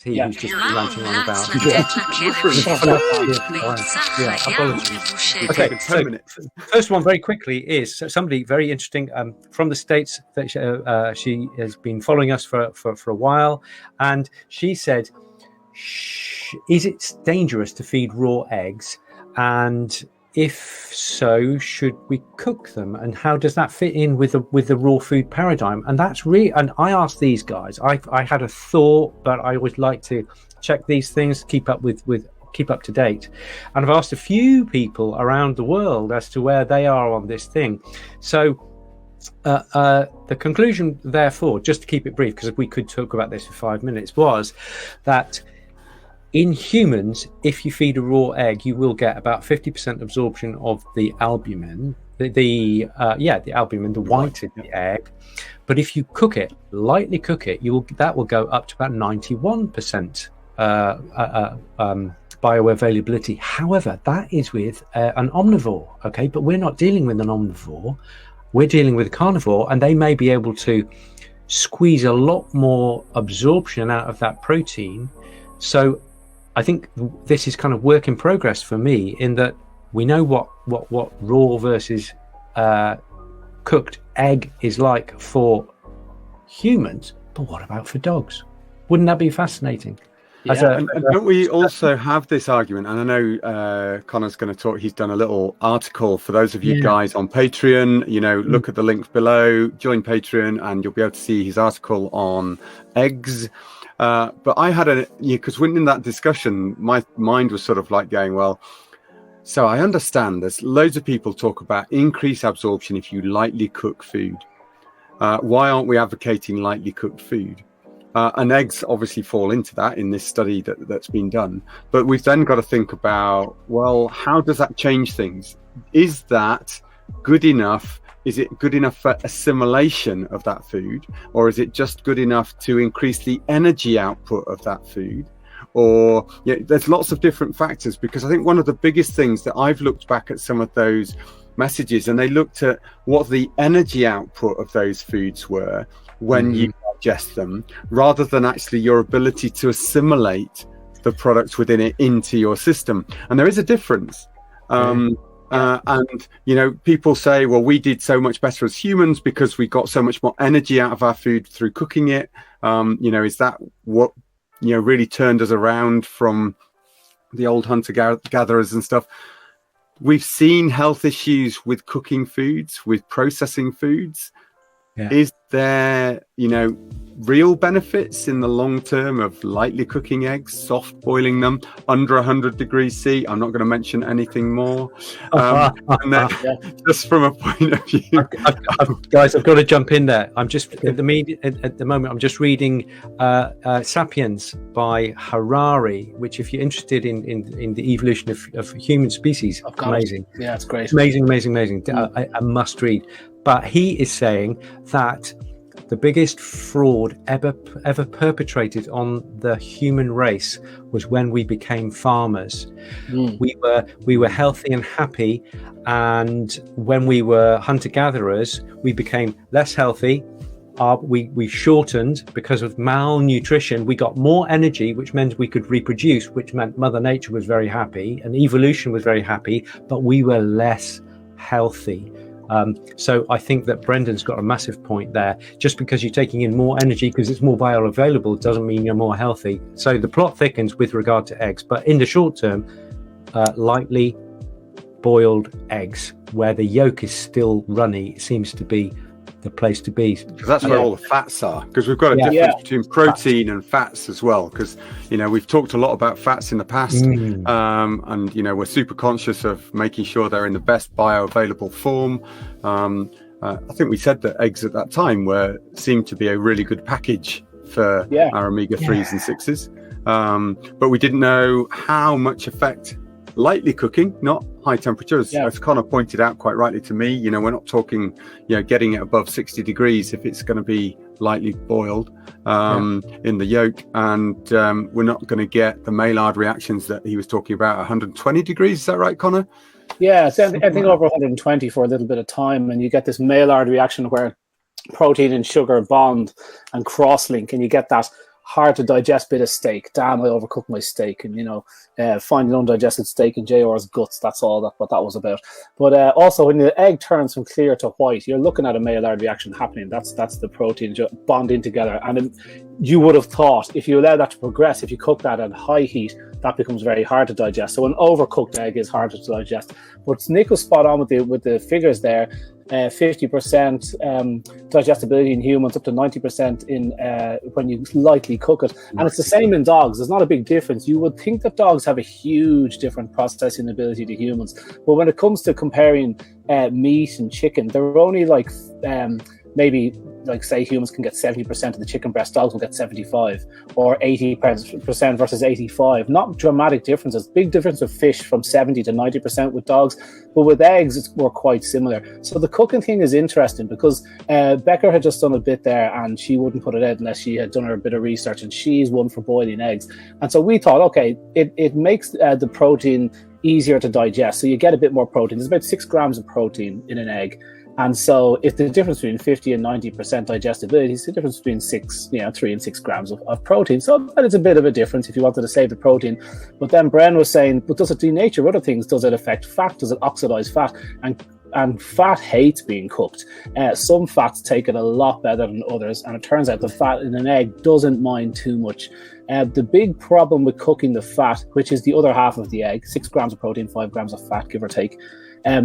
He who's just ranting on about. Okay, so first one very quickly is somebody very interesting from the States that she has been following us for a while, and she said, is it dangerous to feed raw eggs, and if so, should we cook them, and how does that fit in with the raw food paradigm? And that's really, and I asked these guys, I had a thought, but I always like to check these things, keep up to date, and I've asked a few people around the world as to where they are on this thing. So the conclusion, therefore, just to keep it brief, because we could talk about this for 5 minutes, was that in humans, if you feed a raw egg, you will get about 50% absorption of the albumin, the albumin, the white of the egg. But if you cook it, lightly cook it, that will go up to about 91% bioavailability. However, that is with an omnivore, okay? But we're not dealing with an omnivore. We're dealing with a carnivore, and they may be able to squeeze a lot more absorption out of that protein. So I think this is kind of work in progress for me, in that we know what raw versus cooked egg is like for humans, but what about for dogs? Wouldn't that be fascinating? And don't we also have this argument? And I know Connor's going to talk. He's done a little article for those of you guys on Patreon. Look at the links below, join Patreon, and you'll be able to see his article on eggs. But I had because when in that discussion, my mind was sort of like going, well, so I understand there's loads of people talk about increased absorption if you lightly cook food. Why aren't we advocating lightly cooked food? And eggs obviously fall into that in this study that's been done. But we've then got to think about, well, how does that change things? Is that good enough? Is it good enough for assimilation of that food, or is it just good enough to increase the energy output of that food? Or there's lots of different factors, because I think one of the biggest things that I've looked back at some of those messages, and they looked at what the energy output of those foods were when you digest them, rather than actually your ability to assimilate the products within it into your system. And there is a difference. And people say, well, we did so much better as humans because we got so much more energy out of our food through cooking it. Is that what really turned us around from the old hunter-gatherers and stuff? We've seen health issues with cooking foods, with processing foods. Is there real benefits in the long term of lightly cooking eggs, soft boiling them under 100 degrees C? I'm not going to mention anything more. And then, just from a point of view, guys, I've got to jump in there. I'm just at the moment. I'm just reading *Sapiens* by Harari, which, if you're interested in the evolution of human species, amazing. Yeah, it's great. Amazing. I must read. But he is saying that the biggest fraud ever perpetrated on the human race was when we became farmers. We were healthy and happy, and when we were hunter-gatherers, we became less healthy. We shortened because of malnutrition. We got more energy, which meant we could reproduce, which meant Mother Nature was very happy and evolution was very happy, but we were less healthy. So I think that Brendan's got a massive point there. Just because you're taking in more energy because it's more bioavailable doesn't mean you're more healthy. So the plot thickens with regard to eggs, but in the short term, lightly boiled eggs where the yolk is still runny seems to be the place to be. Because that's where all the fats are, because we've got a difference between protein and fats as well, because we've talked a lot about fats in the past, and we're super conscious of making sure they're in the best bioavailable form. I think we said that eggs at that time seemed to be a really good package for our omega-3s and 6s, but we didn't know how much effect lightly cooking, not high temperatures, as Connor pointed out quite rightly to me. We're not talking getting it above 60 degrees if it's going to be lightly boiled in the yolk, and we're not going to get the Maillard reactions that he was talking about 120 degrees. Is that right, Connor? Yeah, it's anything over 120 for a little bit of time, and you get this Maillard reaction where protein and sugar bond and cross-link, and you get that hard to digest bit of steak. Damn, I overcooked my steak, and find an undigested steak in JR's guts. That's all what that was about. But also, when the egg turns from clear to white, you're looking at a Maillard reaction happening. That's the protein bonding together. And you would have thought, if you allow that to progress, if you cook that at high heat, that becomes very hard to digest. So an overcooked egg is harder to digest. But Nick was spot on with the figures there. 50% digestibility in humans, up to 90% in when you lightly cook it. And it's the same in dogs. There's not a big difference. You would think that dogs have a huge different processing ability to humans. But when it comes to comparing meat and chicken, they're only like maybe, like, say humans can get 70% of the chicken breast, dogs will get 75, or 80% versus 85. Not dramatic differences. Big difference with fish, from 70 to 90% with dogs, but with eggs we're quite similar. So the cooking thing is interesting, because Becker had just done a bit there, and she wouldn't put it out unless she had done her bit of research, and she's one for boiling eggs. And so we thought, okay, it makes the protein easier to digest, so you get a bit more protein. There's about 6 grams of protein in an egg. And so if the difference between 50 and 90% digestibility is the difference between 3 and 6 grams of protein. So that is a bit of a difference if you wanted to save the protein. But then Bren was saying, but does it denature other things? Does it affect fat? Does it oxidize fat? And fat hates being cooked. Some fats take it a lot better than others. And it turns out the fat in an egg doesn't mind too much. The big problem with cooking the fat, which is the other half of the egg, 6 grams of protein, 5 grams of fat, give or take.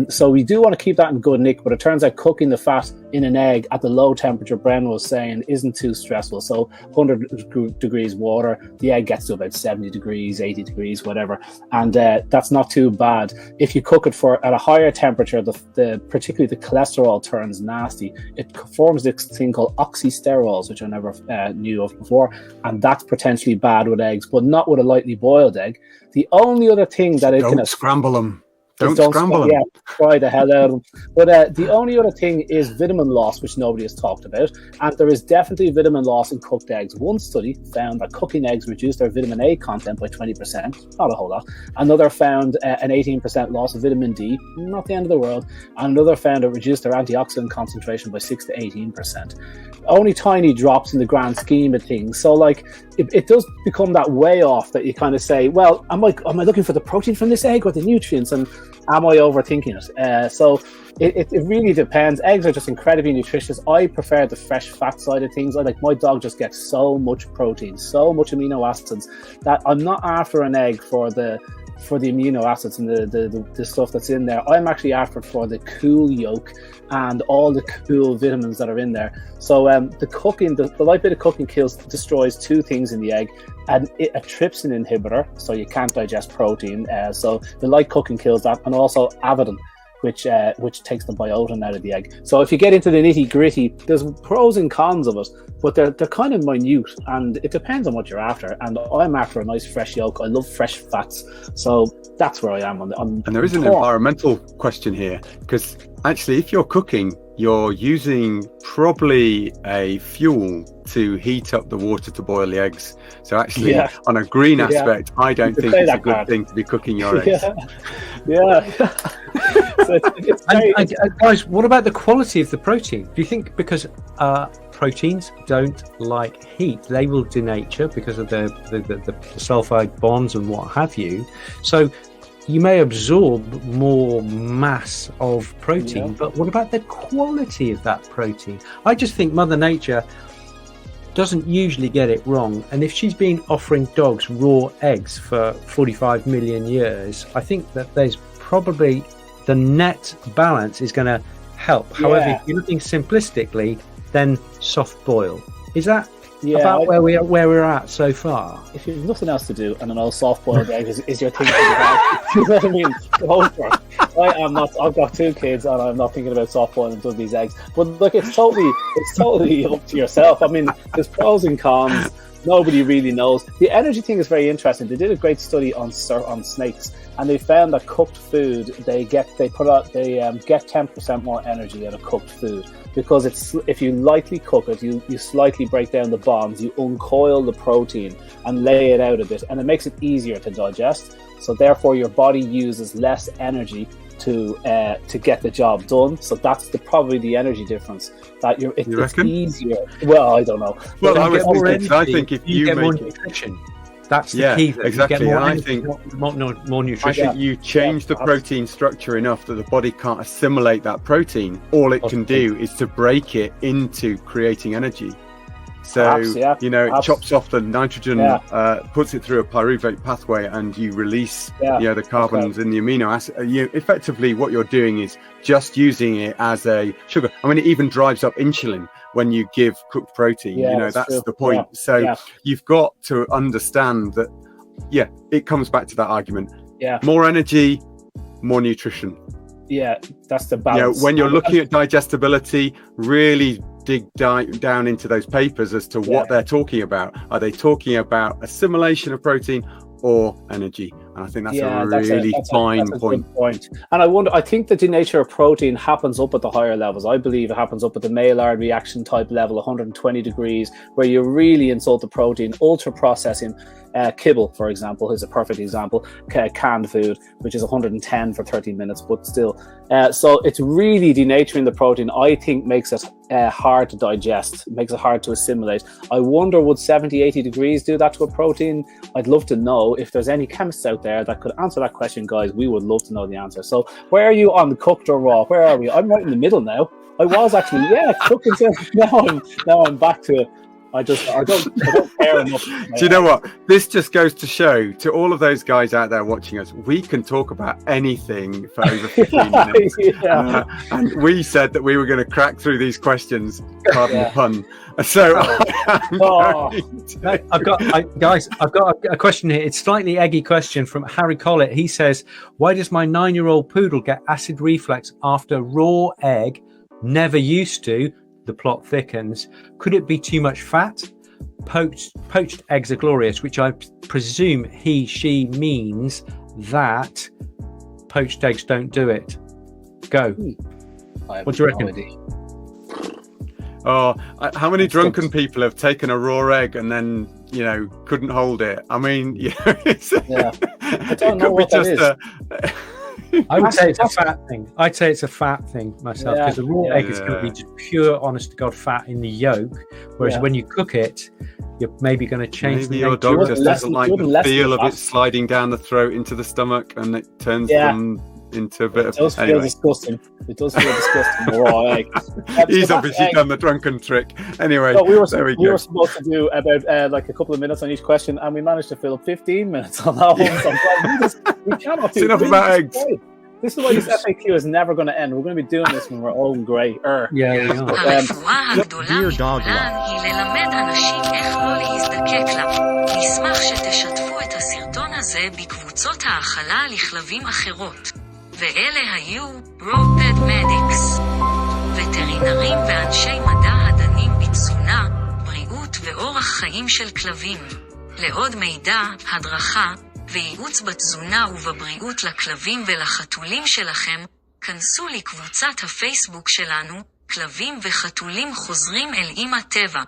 So we do want to keep that in good nick, but it turns out cooking the fat in an egg at the low temperature Bren was saying isn't too stressful. So 100 degrees water, the egg gets to about 70 degrees, 80 degrees, whatever. And that's not too bad. If you cook it at a higher temperature, particularly the cholesterol turns nasty. It forms this thing called oxysterols, which I never knew of before. And that's potentially bad with eggs, but not with a lightly boiled egg. The only other thing that Don't scramble them. Don't scramble them. Yeah, fry the hell out of them. But the only other thing is vitamin loss, which nobody has talked about. And there is definitely vitamin loss in cooked eggs. One study found that cooking eggs reduced their vitamin A content by 20%. Not a whole lot. Another found an 18% loss of vitamin D. Not the end of the world. And another found it reduced their antioxidant concentration by 6 to 18%. Only tiny drops in the grand scheme of things. So, like, it does become that way off that you kind of say, well, am I looking for the protein from this egg or the nutrients? And am I overthinking it? So it really depends. Eggs are just incredibly nutritious. I prefer the fresh fat side of things. My dog just gets so much protein, so much amino acids, that I'm not after an egg for the amino acids and the stuff that's in there. I'm actually after for the cool yolk and all the cool vitamins that are in there. So the cooking, the light bit of cooking destroys 2 things in the egg. And a trypsin inhibitor, so you can't digest protein. So the light cooking kills that, and also avidin, which takes the biotin out of the egg. So if you get into the nitty gritty, there's pros and cons of it, but they're kind of minute, and it depends on what you're after. And I'm after a nice fresh yolk. I love fresh fats, so that's where I am on. And there is an environmental question here, because actually, if you're cooking, you're using probably a fuel to heat up the water to boil the eggs. So actually, on a green aspect, I don't think it's a good thing to be cooking your eggs. Yeah. So guys, what about the quality of the protein? Do you think because proteins don't like heat, they will denature because of the sulfide bonds and what have you? So you may absorb more mass of protein, but what about the quality of that protein? I just think Mother Nature doesn't usually get it wrong. And if she's been offering dogs raw eggs for 45 million years, I think that there's probably the net balance is going to help. However, if you're looking simplistically, then soft boil. Is that about where we're at so far? If you've nothing else to do and an old soft-boiled egg is your thing, you know what I mean? Go for it. I've got 2 kids and I'm not thinking about soft-boiling these eggs. But look, it's totally up to yourself. I mean, there's pros and cons. Nobody really knows. The energy thing is very interesting. They did a great study on snakes, and they found that cooked food, they get 10% more energy out of cooked food, because if you lightly cook it, you slightly break down the bonds, you uncoil the protein and lay it out a bit, and it makes it easier to digest. So therefore, your body uses less energy to get the job done. So that's probably the energy difference. That it's easier. Well, I don't know. Well, I think if you get more make nutrition, that's the key. Exactly. More I energy, think more nutrition. I think you change the protein structure enough that the body can't assimilate that protein. All it can do is to break it into creating energy. So, it chops off the nitrogen, puts it through a pyruvate pathway, and you release the carbons in the amino acid. Effectively, what you're doing is just using it as a sugar. I mean, it even drives up insulin when you give cooked protein. That's true. The point. You've got to understand that, it comes back to that argument. Yeah. More energy, more nutrition. Yeah, that's the balance. When you're looking at digestibility, really dig down into those papers as to what they're talking about. Are they talking about assimilation of protein or energy? And I think that's a really fine point. And I think the denature of protein happens up at the higher levels. I believe it happens up at the Maillard reaction type level, 120 degrees, where you really insult the protein. Ultra processing, kibble, for example, is a perfect example. Canned food, which is 110 for 30 minutes, but still. So it's really denaturing the protein, I think, makes it hard to digest, makes it hard to assimilate. I wonder, would 70, 80 degrees do that to a protein? I'd love to know. If there's any chemists out there that could answer that question, guys, we would love to know the answer. So where are you on the cooked or raw? Where are we? I'm right in the middle now. I was actually, cooked until now I'm back to it. I don't care enough. Do you know what? This just goes to show to all of those guys out there watching us, we can talk about anything for over 15 minutes. And we said that we were going to crack through these questions, pardon the pun. So I've got a question here. It's a slightly eggy question from Harry Collett. He says, why does my 9-year-old poodle get acid reflux after raw egg? Never used to. The plot thickens. Could it be too much fat? Poached eggs are glorious, which I presume she means that poached eggs don't do it. Go. What do you reckon? How many drunken people have taken a raw egg and then couldn't hold it? I mean, I don't know what that is. I would say it's a fat thing. I'd say it's a fat thing myself, because the raw egg is going to be just pure, honest to God fat in the yolk. Whereas when you cook it, you're maybe going to change. Maybe your dog just doesn't like the feel of it sliding down the throat into the stomach, and it turns them into a bit of. It does feel disgusting. It does feel disgusting. Raw egg. He's obviously done the drunken trick. Anyway, we were supposed to do about like a couple of minutes on each question, and we managed to fill up 15 minutes on that one. So we cannot do. It's enough about eggs. This is why this FAQ is never going to end. We're going to be doing this when we're old grey. הרפואה הגדולה מכולן היא ללמד אנשים איך לא להזדקק לה. נשמח שתשתפו את הסרטון הזה בקבוצות האכלה לכלבים אחרות. ואלה היו Road Medics, וטרינרים ואנשי מדע הדנים בתזונה, בריאות ואורח חיים של כלבים. לעוד מידע, הדרכה וייעוץ בתזונה ובבריאות לכלבים ולחתולים שלכם, כנסו לקבוצת הפייסבוק שלנו, כלבים וחתולים חוזרים אל אמא טבע.